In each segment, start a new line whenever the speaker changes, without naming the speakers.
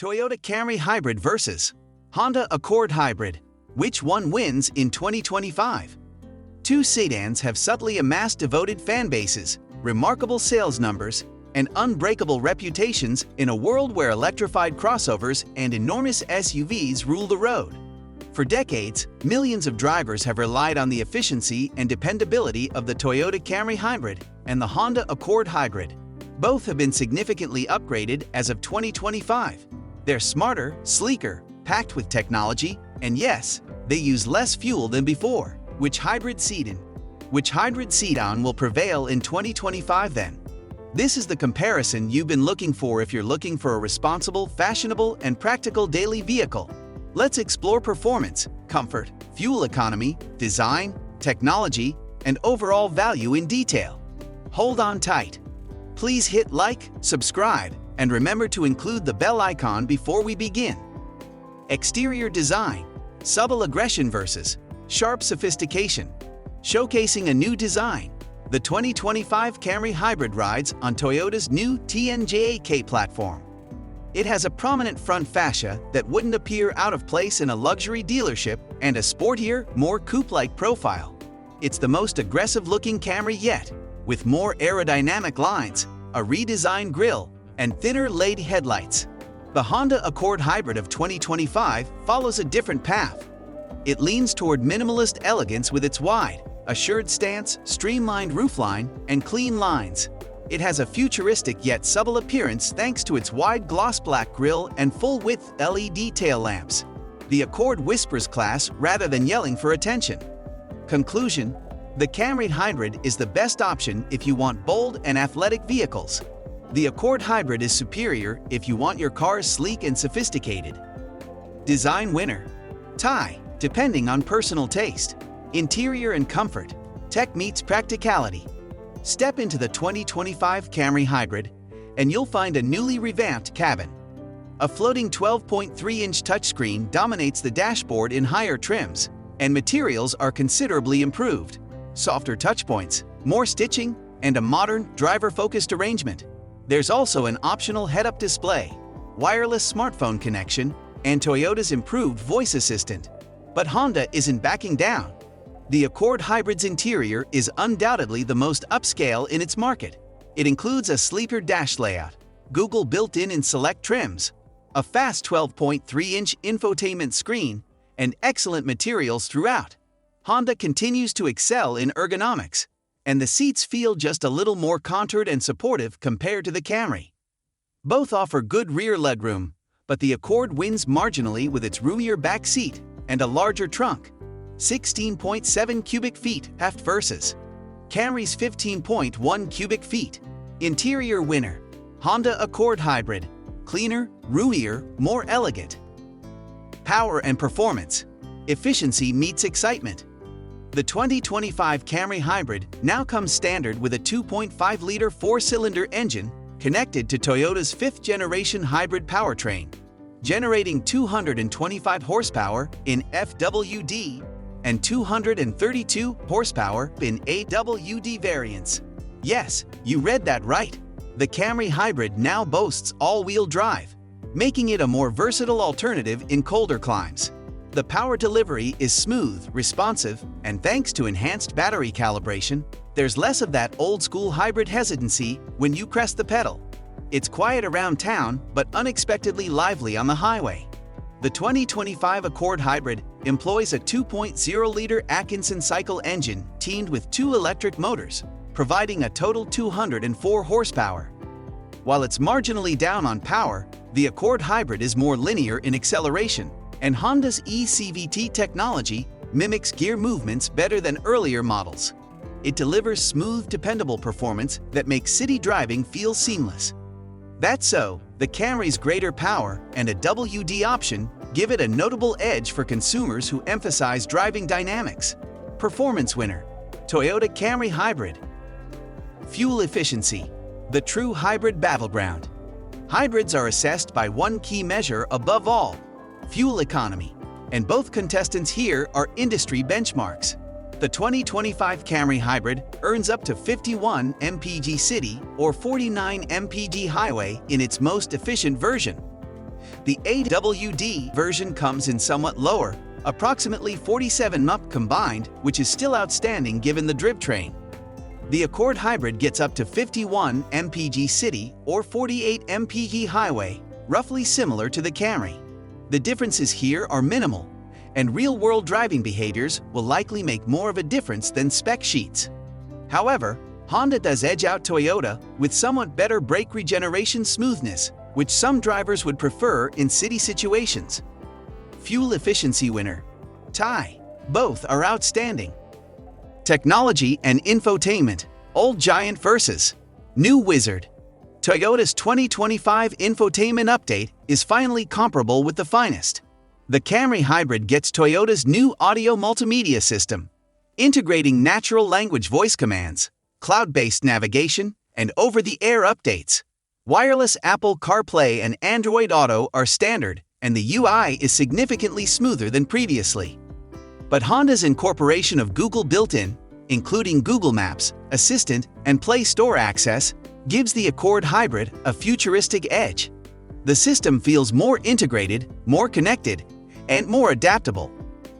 Toyota Camry Hybrid versus Honda Accord Hybrid. Which one wins in 2025? Two sedans have subtly amassed devoted fan bases, remarkable sales numbers, and unbreakable reputations in a world where electrified crossovers and enormous SUVs rule the road. For decades, millions of drivers have relied on the efficiency and dependability of the Toyota Camry Hybrid and the Honda Accord Hybrid. Both have been significantly upgraded as of 2025. They're smarter, sleeker, packed with technology, and yes, they use less fuel than before. Which hybrid sedan will prevail in 2025 then? This is the comparison you've been looking for if you're looking for a responsible, fashionable, and practical daily vehicle. Let's explore performance, comfort, fuel economy, design, technology, and overall value in detail. Hold on tight. Please hit like, subscribe, and remember to include the bell icon before we begin. Exterior design, subtle aggression versus sharp sophistication. Showcasing a new design, the 2025 Camry Hybrid rides on Toyota's new TNGA-K platform. It has a prominent front fascia that wouldn't appear out of place in a luxury dealership and a sportier, more coupe-like profile. It's the most aggressive-looking Camry yet, with more aerodynamic lines, a redesigned grille, and thinner LED headlights. The Honda Accord Hybrid of 2025 follows a different path. It leans toward minimalist elegance with its wide, assured stance, streamlined roofline, and clean lines. It has a futuristic yet subtle appearance thanks to its wide gloss black grille and full-width LED tail lamps. The Accord whispers class rather than yelling for attention. Conclusion: the Camry Hybrid is the best option if you want bold and athletic vehicles. The Accord Hybrid is superior if you want your car sleek and sophisticated. Design winner. Tie, depending on personal taste. Interior and comfort. Tech meets practicality. Step into the 2025 Camry Hybrid, and you'll find a newly revamped cabin. A floating 12.3-inch touchscreen dominates the dashboard in higher trims, and materials are considerably improved. Softer touchpoints, more stitching, and a modern, driver-focused arrangement. There's also an optional head-up display, wireless smartphone connection, and Toyota's improved voice assistant. But Honda isn't backing down. The Accord Hybrid's interior is undoubtedly the most upscale in its market. It includes a sleeker dash layout, Google built-in in select trims, a fast 12.3-inch infotainment screen, and excellent materials throughout. Honda continues to excel in ergonomics, and the seats feel just a little more contoured and supportive compared to the Camry. Both offer good rear legroom, but the Accord wins marginally with its roomier back seat and a larger trunk. 16.7 cubic feet heft versus Camry's 15.1 cubic feet. Interior winner. Honda Accord Hybrid. Cleaner, roomier, more elegant. Power and performance. Efficiency meets excitement. The 2025 Camry Hybrid now comes standard with a 2.5-liter four-cylinder engine connected to Toyota's fifth-generation hybrid powertrain, generating 225 horsepower in FWD and 232 horsepower in AWD variants. Yes, you read that right. The Camry Hybrid now boasts all-wheel drive, making it a more versatile alternative in colder climes. The power delivery is smooth, responsive, and thanks to enhanced battery calibration, there's less of that old-school hybrid hesitancy when you press the pedal. It's quiet around town, but unexpectedly lively on the highway. The 2025 Accord Hybrid employs a 2.0-liter Atkinson cycle engine teamed with two electric motors, providing a total 204 horsepower. While it's marginally down on power, the Accord Hybrid is more linear in acceleration, and Honda's eCVT technology mimics gear movements better than earlier models. It delivers smooth, dependable performance that makes city driving feel seamless. That's so, the Camry's greater power and a WD option give it a notable edge for consumers who emphasize driving dynamics. Performance winner. Toyota Camry Hybrid. Fuel efficiency. The true hybrid battleground. Hybrids are assessed by one key measure above all: fuel economy. And both contestants here are industry benchmarks. The 2025 Camry Hybrid earns up to 51 mpg city or 49 mpg highway in its most efficient version. The AWD version comes in somewhat lower, approximately 47 mph combined, which is still outstanding given the drivetrain. The Accord Hybrid gets up to 51 mpg city or 48 mpg highway, roughly similar to the Camry. The differences here are minimal, and real-world driving behaviors will likely make more of a difference than spec sheets. However, Honda does edge out Toyota with somewhat better brake regeneration smoothness, which some drivers would prefer in city situations. Fuel efficiency winner. Tie. Both are outstanding. Technology and infotainment. Old Giant versus New Wizard. Toyota's 2025 infotainment update is finally comparable with the finest. The Camry Hybrid gets Toyota's new audio multimedia system, integrating natural language voice commands, cloud-based navigation, and over-the-air updates. Wireless Apple CarPlay and Android Auto are standard, and the UI is significantly smoother than previously. But Honda's incorporation of Google built-in, including Google Maps, Assistant, and Play Store access, gives the Accord Hybrid a futuristic edge. The system feels more integrated, more connected, and more adaptable.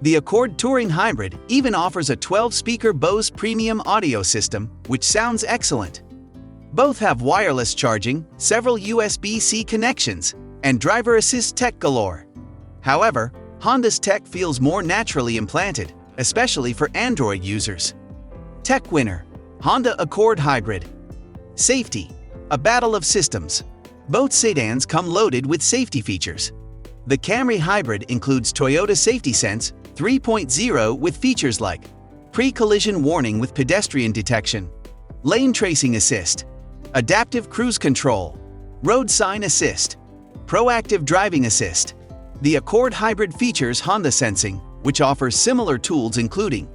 The Accord Touring Hybrid even offers a 12-speaker Bose premium audio system, which sounds excellent. Both have wireless charging, several USB-C connections, and driver assist tech galore. However, Honda's tech feels more naturally implanted, especially for Android users. Tech winner. Honda Accord Hybrid. Safety. A battle of systems. Both sedans come loaded with safety features. The Camry Hybrid includes Toyota Safety Sense 3.0 with features like pre-collision warning with pedestrian detection, lane tracing assist, adaptive cruise control, road sign assist, proactive driving assist. The Accord Hybrid features Honda Sensing, which offers similar tools including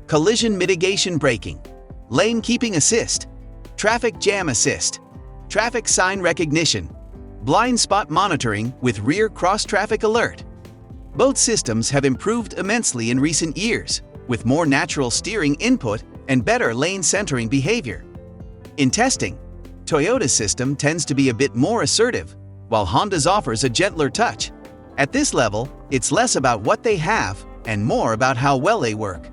collision mitigation braking, lane keeping assist, traffic jam assist, traffic sign recognition, blind spot monitoring with rear cross-traffic alert. Both systems have improved immensely in recent years, with more natural steering input and better lane centering behavior. In testing, Toyota's system tends to be a bit more assertive, while Honda's offers a gentler touch. At this level, it's less about what they have and more about how well they work.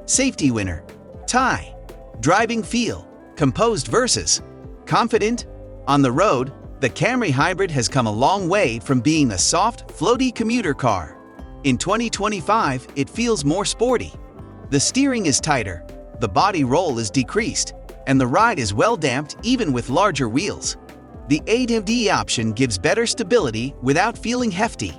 Safety winner. Tie. Driving feel. Composed versus confident. On the road, the Camry Hybrid has come a long way from being a soft, floaty commuter car. In 2025, it feels more sporty. The steering is tighter, the body roll is decreased, and the ride is well damped even with larger wheels. The AWD option gives better stability without feeling hefty.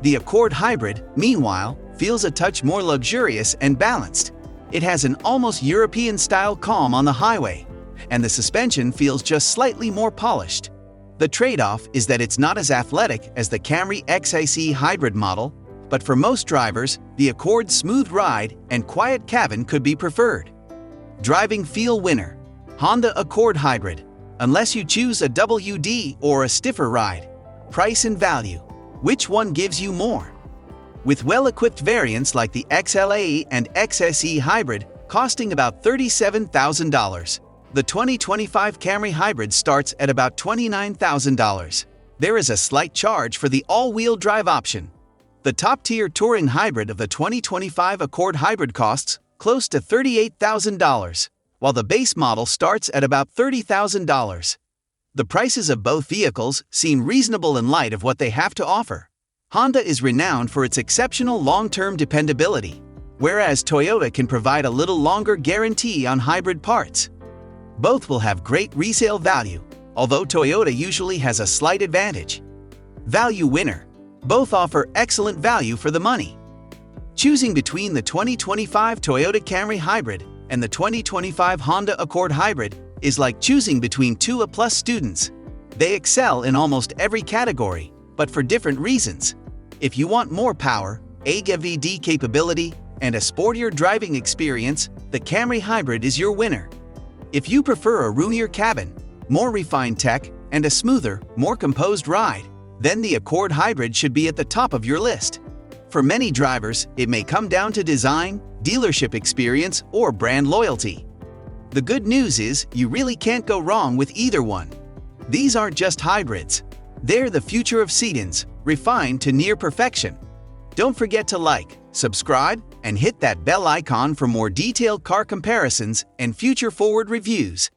The Accord Hybrid, meanwhile, feels a touch more luxurious and balanced. It has an almost European-style calm on the highway, and the suspension feels just slightly more polished. The trade-off is that it's not as athletic as the Camry XIC Hybrid model, but for most drivers, the Accord's smooth ride and quiet cabin could be preferred. Driving feel winner. Honda Accord Hybrid. Unless you choose a WD or a stiffer ride. Price and value. Which one gives you more? With well-equipped variants like the XLAE and XSE Hybrid costing about $37,000, the 2025 Camry Hybrid starts at about $29,000. There is a slight charge for the all-wheel drive option. The top-tier touring hybrid of the 2025 Accord Hybrid costs close to $38,000, while the base model starts at about $30,000. The prices of both vehicles seem reasonable in light of what they have to offer. Honda is renowned for its exceptional long-term dependability, whereas Toyota can provide a little longer guarantee on hybrid parts. Both will have great resale value, although Toyota usually has a slight advantage. Value winner. Both offer excellent value for the money. Choosing between the 2025 Toyota Camry Hybrid and the 2025 Honda Accord Hybrid is like choosing between two A+ students. They excel in almost every category, but for different reasons. If you want more power, AWD capability, and a sportier driving experience, the Camry Hybrid is your winner. If you prefer a roomier cabin, more refined tech, and a smoother, more composed ride, then the Accord Hybrid should be at the top of your list. For many drivers, it may come down to design, dealership experience, or brand loyalty. The good news is you really can't go wrong with either one. These aren't just hybrids. They're the future of sedans, refined to near perfection. Don't forget to like, subscribe, and hit that bell icon for more detailed car comparisons and future forward reviews.